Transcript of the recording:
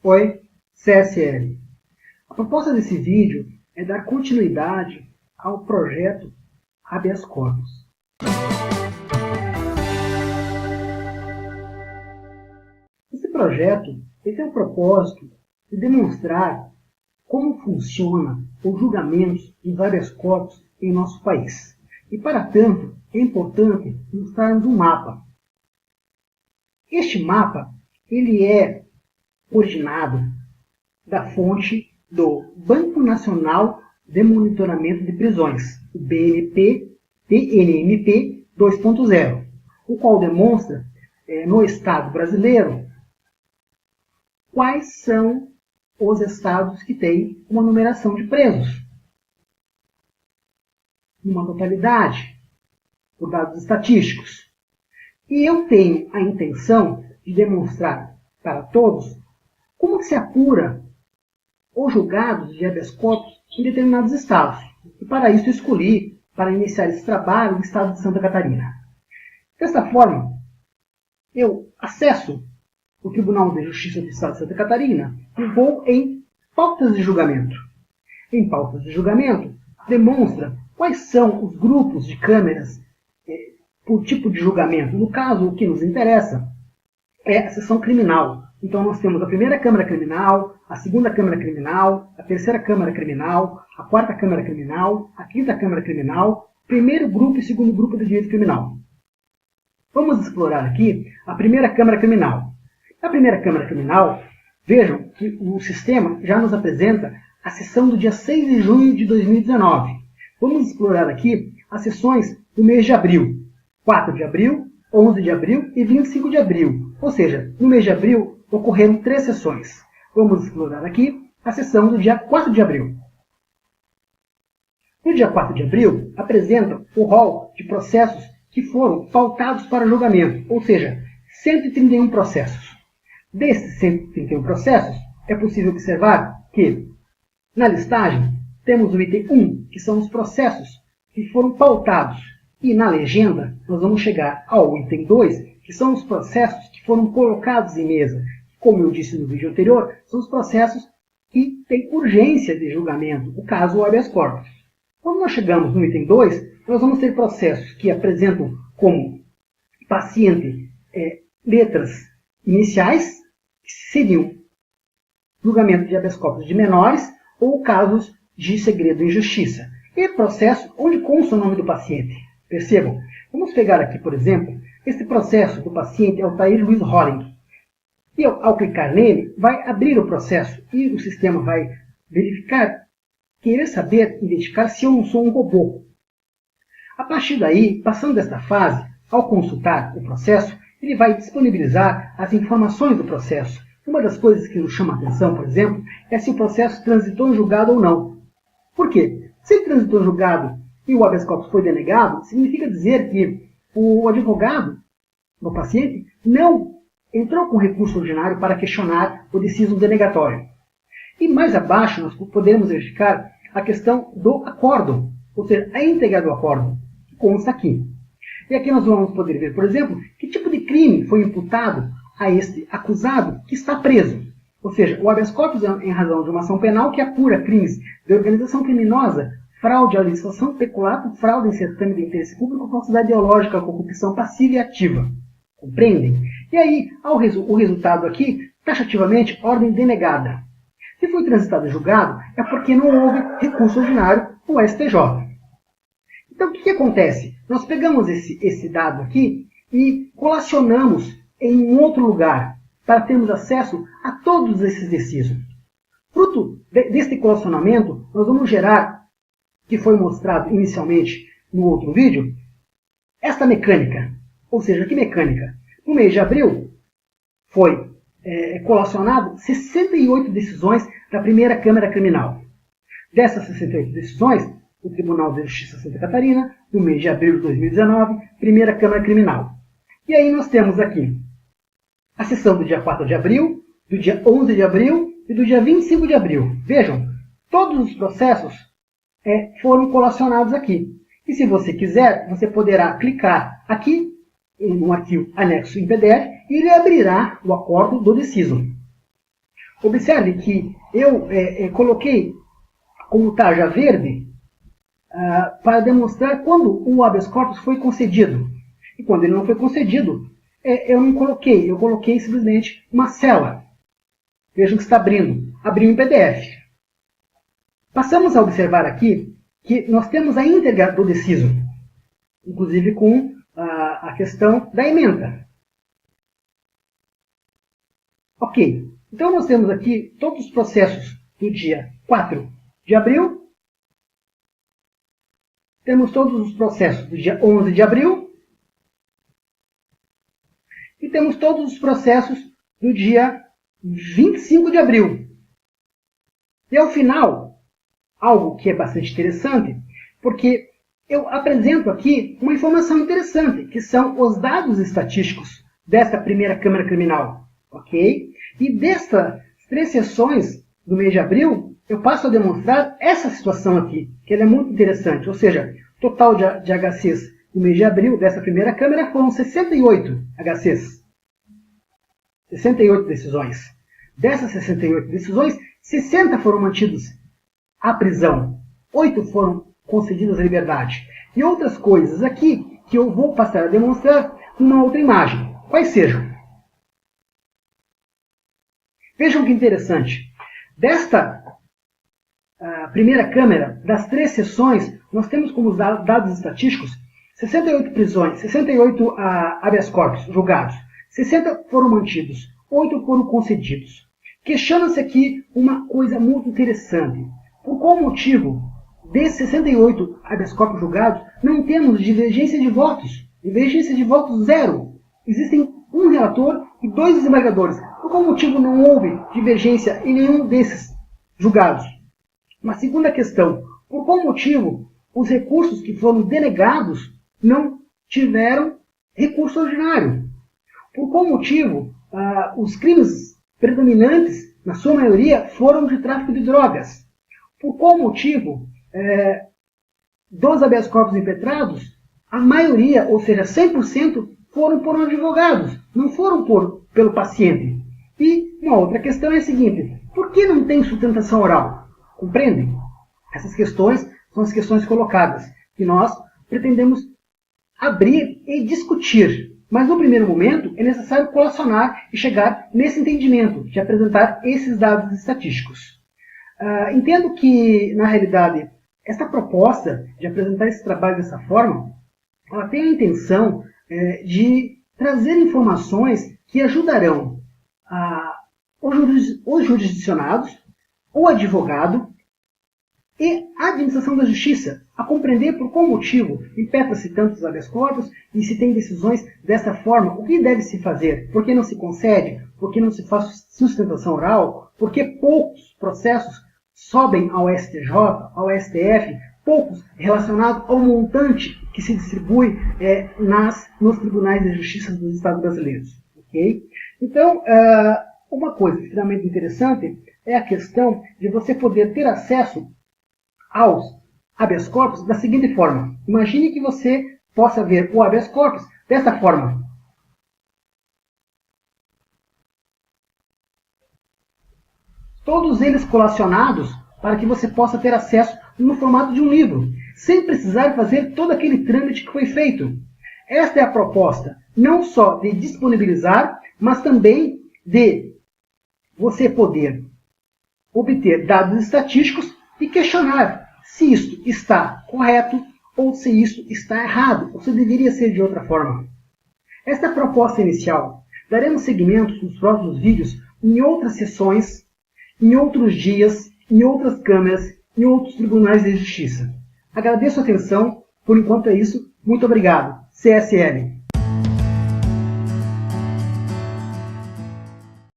Oi, CSL. A proposta desse vídeo é dar continuidade ao projeto Habeas Corpus. Esse projeto tem o propósito de demonstrar como funciona os julgamentos dos habeas corpus em nosso país. E, para tanto, é importante mostrarmos um mapa. Este mapa ele é originado da fonte do Banco Nacional de Monitoramento de Prisões, o BNP 2.0, o qual demonstra, no Estado brasileiro, quais são os estados que têm uma numeração de presos, numa totalidade, por dados estatísticos. E eu tenho a intenção de demonstrar para todos como se apura os julgados de habeas corpus em determinados estados. E para isso escolhi para iniciar esse trabalho no estado de Santa Catarina. Dessa forma, eu acesso o Tribunal de Justiça do Estado de Santa Catarina e vou em pautas de julgamento. Em pautas de julgamento, demonstra quais são os grupos de câmeras por tipo de julgamento. No caso, o que nos interessa é a seção criminal. Então, nós temos a primeira Câmara Criminal, a segunda Câmara Criminal, a terceira Câmara Criminal, a quarta Câmara Criminal, a quinta Câmara Criminal, primeiro grupo e segundo grupo de direito criminal. Vamos explorar aqui a primeira Câmara Criminal. Na primeira Câmara Criminal, vejam que o sistema já nos apresenta a sessão do dia 6 de junho de 2019. Vamos explorar aqui as sessões do mês de abril. 4 de abril, 11 de abril e 25 de abril. Ou seja, no mês de abril ocorreram 3 sessões. Vamos explorar aqui a sessão do dia 4 de abril. No dia 4 de abril, apresenta o rol de processos que foram pautados para julgamento, ou seja, 131 processos. Desses 131 processos, é possível observar que, na listagem, temos o item 1, que são os processos que foram pautados. E na legenda, nós vamos chegar ao item 2, que são os processos que foram colocados em mesa. Como eu disse no vídeo anterior, são os processos que têm urgência de julgamento, o caso habeas corpus. Quando nós chegamos no item 2, nós vamos ter processos que apresentam como paciente letras iniciais, que seriam julgamento de habeas corpus de menores ou casos de segredo e injustiça. E processo onde consta o nome do paciente. Percebam? Vamos pegar aqui, por exemplo, este processo do paciente Altair Luiz Holling. E ao clicar nele, vai abrir o processo e o sistema vai verificar, querer saber, identificar se eu não sou um robô. A partir daí, passando desta fase, ao consultar o processo, ele vai disponibilizar as informações do processo. Uma das coisas que nos chama a atenção, por exemplo, é se o processo transitou em julgado ou não. Por quê? Se ele transitou em julgado e o habeas corpus foi denegado, significa dizer que o advogado do paciente não entrou com recurso ordinário para questionar o decisão denegatório. E mais abaixo nós podemos verificar a questão do acórdão, ou seja, a íntegra do acórdão, que consta aqui. E aqui nós vamos poder ver, por exemplo, que tipo de crime foi imputado a este acusado que está preso. Ou seja, o habeas corpus é em razão de uma ação penal que apura crimes de organização criminosa, fraude à legislação, peculato, fraude em certame de interesse público, falsidade ideológica, corrupção passiva e ativa. Compreendem? E aí, o resultado aqui, taxativamente, ordem denegada. Se foi transitado em julgado, é porque não houve recurso ordinário no STJ. Então, o que acontece? Nós pegamos esse dado aqui e colacionamos em um outro lugar, para termos acesso a todos esses decisões. Fruto deste colacionamento, nós vamos gerar, que foi mostrado inicialmente no outro vídeo, esta mecânica. Ou seja, que mecânica? No mês de abril, foi colacionado 68 decisões da primeira Câmara Criminal. Dessas 68 decisões, o Tribunal de Justiça de Santa Catarina, no mês de abril de 2019, primeira Câmara Criminal. E aí nós temos aqui a sessão do dia 4 de abril, do dia 11 de abril e do dia 25 de abril. Vejam, todos os processos foram colacionados aqui. E se você quiser, você poderá clicar aqui no arquivo anexo em PDF e ele abrirá o acórdão do decisum. Observe que eu coloquei como tarja verde para demonstrar quando o habeas corpus foi concedido. E quando ele não foi concedido, eu não coloquei, eu coloquei simplesmente uma cela. Vejam que está abrindo. Abriu em PDF. Passamos a observar aqui que nós temos a íntegra do deciso, inclusive com a questão da ementa. Ok. Então nós temos aqui todos os processos do dia 4 de abril. Temos todos os processos do dia 11 de abril. E temos todos os processos do dia 25 de abril. E ao final, algo que é bastante interessante, porque eu apresento aqui uma informação interessante, que são os dados estatísticos desta primeira Câmara Criminal. Ok? E destas 3 sessões do mês de abril, eu passo a demonstrar essa situação aqui, que ela é muito interessante. Ou seja, o total de HCs no mês de abril dessa primeira Câmara foram 68 HCs. 68 decisões. Dessas 68 decisões, 60 foram mantidos à prisão. 8 foram concedidas à liberdade. E outras coisas aqui que eu vou passar a demonstrar numa outra imagem. Quais sejam? Vejam que interessante. Desta primeira Câmara, das 3 sessões, nós temos como dados estatísticos 68 prisões, 68 habeas corpus julgados, 60 foram mantidos, 8 foram concedidos. Questiona-se aqui uma coisa muito interessante. Por qual motivo, desses 68 habeas corpus julgados, não temos divergência de votos? Divergência de votos zero. Existem um relator e 2 desembargadores. Por qual motivo não houve divergência em nenhum desses julgados? Uma segunda questão. Por qual motivo os recursos que foram denegados não tiveram recurso ordinário? Por qual motivo os crimes predominantes, na sua maioria, foram de tráfico de drogas? Por qual motivo dos habeas corpus impetrados, a maioria, ou seja, 100%, foram por advogados, não foram pelo paciente? E uma outra questão é a seguinte: por que não tem sustentação oral? Compreendem? Essas questões são as questões colocadas, que nós pretendemos abrir e discutir. Mas no primeiro momento é necessário colacionar e chegar nesse entendimento de apresentar esses dados estatísticos. Entendo que, na realidade, essa proposta de apresentar esse trabalho dessa forma, ela tem a intenção de trazer informações que ajudarão os jurisdicionados, o advogado e a administração da justiça a compreender por qual motivo impetra-se tantos habeas corpus e se tem decisões dessa forma, o que deve se fazer, por que não se concede, por que não se faz sustentação oral, por que poucos processos sobem ao STJ, ao STF, poucos relacionados ao montante que se distribui nos tribunais de justiça dos Estados brasileiros. Okay? Então, uma coisa extremamente interessante é a questão de você poder ter acesso aos habeas corpus da seguinte forma. Imagine que você possa ver o habeas corpus desta forma. Todos eles colacionados para que você possa ter acesso no formato de um livro, sem precisar fazer todo aquele trâmite que foi feito. Esta é a proposta, não só de disponibilizar, mas também de você poder obter dados estatísticos e questionar se isto está correto ou se isto está errado, ou se deveria ser de outra forma. Esta é a proposta inicial. Daremos seguimento nos próximos vídeos em outras sessões, em outros dias, em outras câmaras, em outros tribunais de justiça. Agradeço a atenção. Por enquanto é isso. Muito obrigado. CSL.